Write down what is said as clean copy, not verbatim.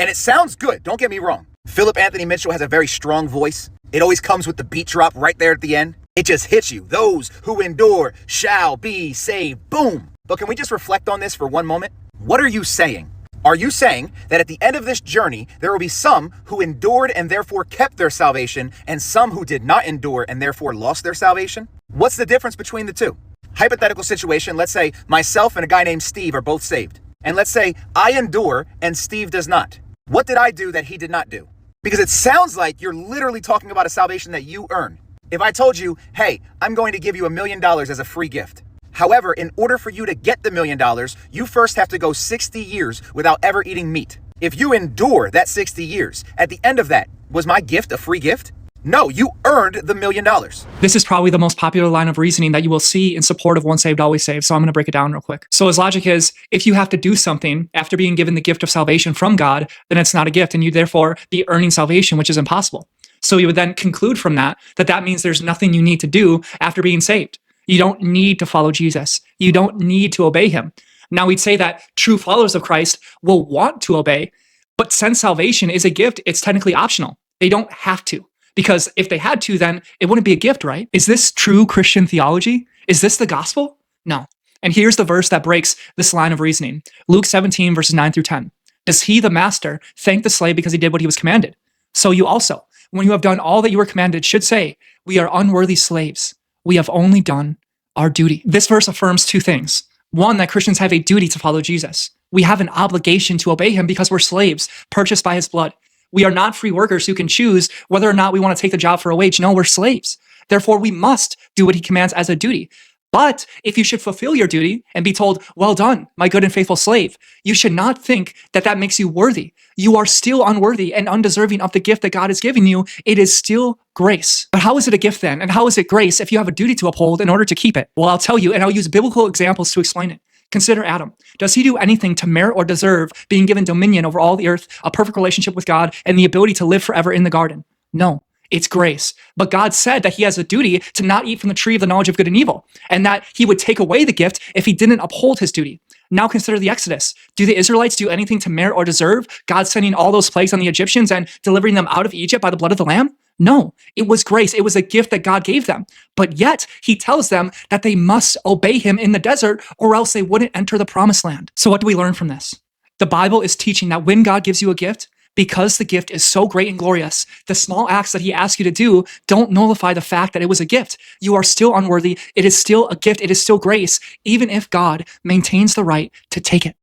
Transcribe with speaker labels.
Speaker 1: And it sounds good, don't get me wrong. Philip Anthony Mitchell has a very strong voice. It always comes with the beat drop right there at the end. It just hits you. Those who endure shall be saved. Boom. But can we just reflect on this for one moment? What are you saying? Are you saying that at the end of this journey, there will be some who endured and therefore kept their salvation, and some who did not endure and therefore lost their salvation? What's the difference between the two? Hypothetical situation, let's say myself and a guy named Steve are both saved. And let's say I endure and Steve does not. What did I do that he did not do? Because it sounds like you're literally talking about a salvation that you earn. If I told you, hey, I'm going to give you $1 million as a free gift. However, in order for you to get the $1 million, you first have to go 60 years without ever eating meat. If you endure that 60 years, at the end of that, was my gift a free gift? No, you earned the $1 million.
Speaker 2: This is probably the most popular line of reasoning that you will see in support of once saved, always saved. So I'm going to break it down real quick. So his logic is, if you have to do something after being given the gift of salvation from God, then it's not a gift, and you therefore be earning salvation, which is impossible. So you would then conclude from that that means there's nothing you need to do after being saved. You don't need to follow Jesus. You don't need to obey him. Now we'd say that true followers of Christ will want to obey, but since salvation is a gift, it's technically optional. They don't have to. Because if they had to, then it wouldn't be a gift, right? Is this true Christian theology? Is this the gospel? No. And here's the verse that breaks this line of reasoning. Luke 17, verses 9 through 10. Does he, the master, thank the slave because he did what he was commanded? So you also, when you have done all that you were commanded, should say, we are unworthy slaves. We have only done our duty. This verse affirms two things. One, that Christians have a duty to follow Jesus. We have an obligation to obey him because we're slaves, purchased by his blood. We are not free workers who can choose whether or not we want to take the job for a wage. No, we're slaves. Therefore, we must do what he commands as a duty. But if you should fulfill your duty and be told, well done, my good and faithful slave, you should not think that that makes you worthy. You are still unworthy and undeserving of the gift that God is giving you. It is still grace. But how is it a gift then? And how is it grace if you have a duty to uphold in order to keep it? Well, I'll tell you, and I'll use biblical examples to explain it. Consider Adam. Does he do anything to merit or deserve being given dominion over all the earth, a perfect relationship with God, and the ability to live forever in the garden? No. It's grace. But God said that he has a duty to not eat from the tree of the knowledge of good and evil, and that he would take away the gift if he didn't uphold his duty. Now consider the Exodus. Do the Israelites do anything to merit or deserve God sending all those plagues on the Egyptians and delivering them out of Egypt by the blood of the Lamb? No, it was grace. It was a gift that God gave them. But yet he tells them that they must obey him in the desert or else they wouldn't enter the promised land. So what do we learn from this? The Bible is teaching that when God gives you a gift, because the gift is so great and glorious, the small acts that he asks you to do don't nullify the fact that it was a gift. You are still unworthy. It is still a gift. It is still grace, even if God maintains the right to take it.